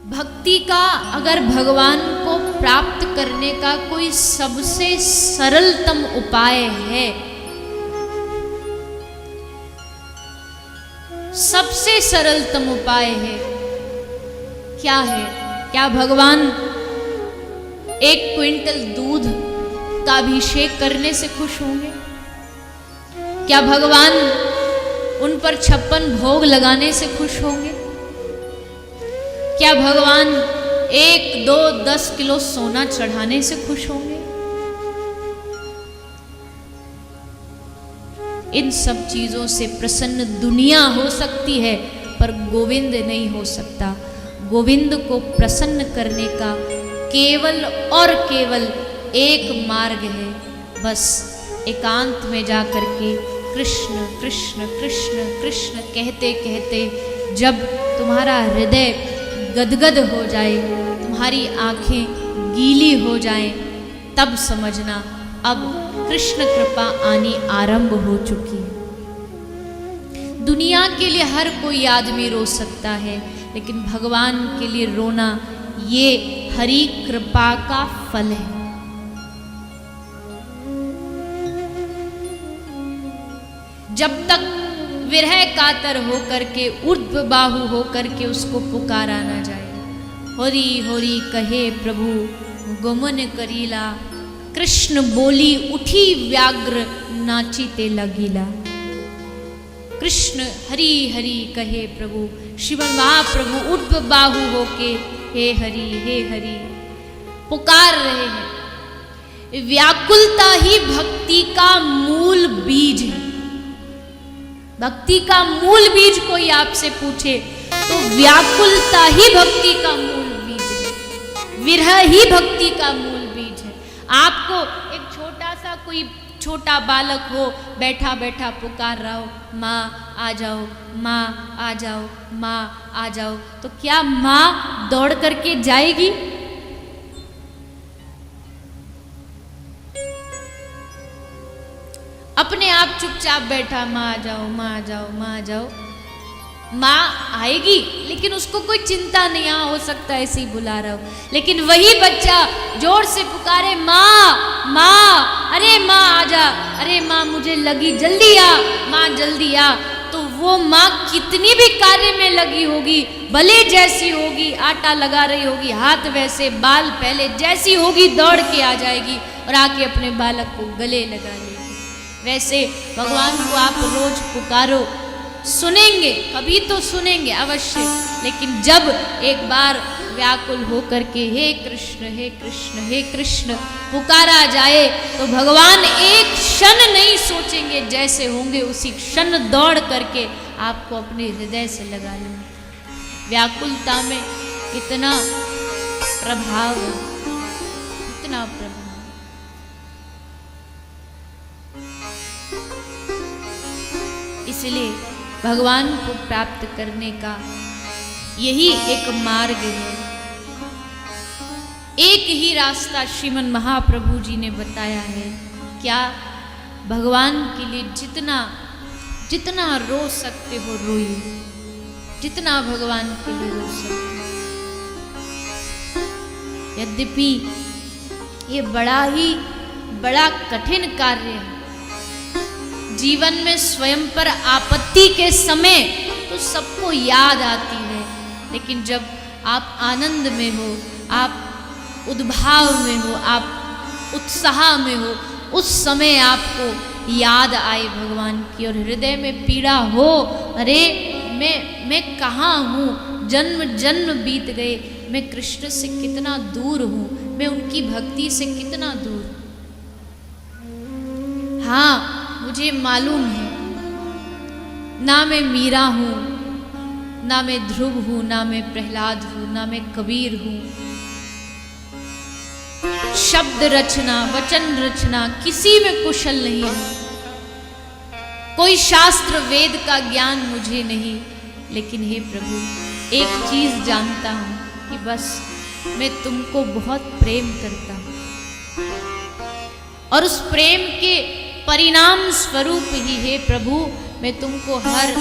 भक्ति का अगर भगवान को प्राप्त करने का कोई सबसे सरलतम उपाय है, सबसे सरलतम उपाय है, क्या है? क्या भगवान 1 क्विंटल दूध का अभिषेक करने से खुश होंगे? क्या भगवान उन पर 56 भोग लगाने से खुश होंगे? क्या भगवान 1, 2, 10 किलो सोना चढ़ाने से खुश होंगे? इन सब चीजों से प्रसन्न दुनिया हो सकती है, पर गोविंद नहीं हो सकता। गोविंद को प्रसन्न करने का केवल और केवल एक मार्ग है, बस एकांत में जा करके कृष्ण कृष्ण कृष्ण कृष्ण कहते कहते जब तुम्हारा हृदय गदगद हो जाए, तुम्हारी आंखें गीली हो जाएं, तब समझना अब कृष्ण कृपा आनी आरंभ हो चुकी है। दुनिया के लिए हर कोई आदमी रो सकता है, लेकिन भगवान के लिए रोना ये हरि कृपा का फल है। जब तक विरह कातर होकर के ऊर्ध्व बाहु होकर के उसको पुकारा ना जाए, होरी होरी कहे प्रभु गुमन करीला, कृष्ण बोली उठी व्याघ्र नाचीते लगीला। कृष्ण हरि हरि कहे प्रभु, श्रीमन महाप्रभु ऊर्ध्व बाहु होके हे हरि पुकार रहे हैं। व्याकुलता ही भक्ति का मूल बीज है। भक्ति का मूल बीज कोई आपसे पूछे तो व्याकुलता ही भक्ति का मूल बीज है, विरह ही भक्ति का मूल बीज है। आपको एक छोटा सा कोई छोटा बालक हो, बैठा बैठा पुकार रहा हो, माँ आ जाओ, माँ आ जाओ, माँ आ जाओ, तो क्या माँ दौड़ करके जाएगी? अपने आप चुपचाप बैठा, माँ आ जाओ, माँ आ जाओ, माँ आ जाओ। माँ आएगी, लेकिन उसको कोई चिंता नहीं, हाँ हो सकता है ऐसे ही बुला रहा हो। लेकिन वही बच्चा जोर से पुकारे, माँ माँ, अरे माँ आ जा, अरे माँ मुझे लगी, जल्दी आ, माँ जल्दी आ। तो वो माँ कितनी भी कार्य में लगी होगी, भले जैसी होगी, आटा लगा रही होगी, हाथ वैसे, बाल पहले, जैसी होगी दौड़ के आ जाएगी और आके अपने बालक को गले लगा लेगी। वैसे भगवान को आप रोज पुकारो, सुनेंगे, कभी तो सुनेंगे अवश्य, लेकिन जब एक बार व्याकुल होकर के हे कृष्ण हे कृष्ण हे कृष्ण पुकारा जाए, तो भगवान एक क्षण नहीं सोचेंगे, जैसे होंगे उसी क्षण दौड़ करके आपको अपने हृदय से लगा लेंगे। व्याकुलता में कितना प्रभाव है, कितना प्रभाव। इसलिए भगवान को प्राप्त करने का यही एक मार्ग है, एक ही रास्ता श्रीमन महाप्रभु जी ने बताया है। क्या? भगवान के लिए जितना जितना रो सकते हो रोइए, जितना भगवान के लिए रो सकते हो। यद्यपि ये बड़ा कठिन कार्य है। जीवन में स्वयं पर आपत्ति के समय तो सबको याद आती है, लेकिन जब आप आनंद में हो, आप उद्भाव में हो, आप उत्साह में हो, उस समय आपको याद आए भगवान की और हृदय में पीड़ा हो, अरे मैं कहाँ हूँ, जन्म जन्म बीत गए, मैं कृष्ण से कितना दूर हूँ, मैं उनकी भक्ति से कितना दूर। हाँ मुझे मालूम है, ना मैं मीरा हूँ, ना मैं ध्रुव हूँ, ना मैं प्रहलाद हूँ, ना मैं कबीर हूँ। शब्द रचना, वचन रचना किसी में कुशल नहीं है, कोई शास्त्र वेद का ज्ञान मुझे नहीं, लेकिन हे प्रभु एक चीज जानता हूँ कि बस मैं तुमको बहुत प्रेम करता हूँ, और उस प्रेम के परिणाम स्वरूप ही हे प्रभु मैं तुमको हर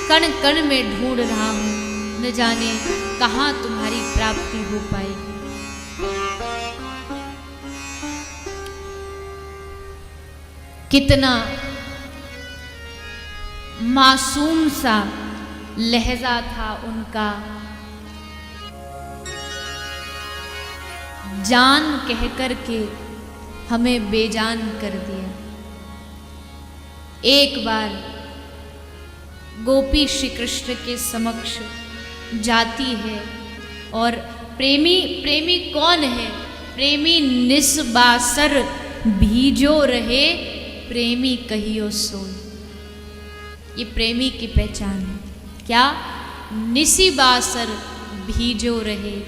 कण कण में ढूंढ रहा हूँ, न जाने कहाँ तुम्हारी प्राप्ति हो पाएगी। कितना मासूम सा लहजा था उनका, जान कह कर के हमें बेजान कर दिया। एक बार गोपी श्री कृष्ण के समक्ष जाती है और प्रेमी कौन है? प्रेमी निस्बासर भीजो रहे, प्रेमी कहियो सोई। ये प्रेमी की पहचान है। क्या? निस्बासर भीजो रहे,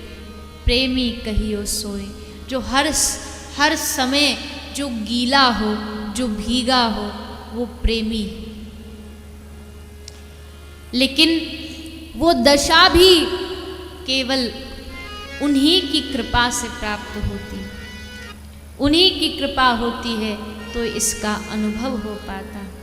प्रेमी कहियो सोए। जो हर समय जो गीला हो, जो भीगा हो, वो प्रेमी है। लेकिन वो दशा भी केवल उन्हीं की कृपा से प्राप्त होती है। उन्हीं की कृपा होती है तो इसका अनुभव हो पाता है।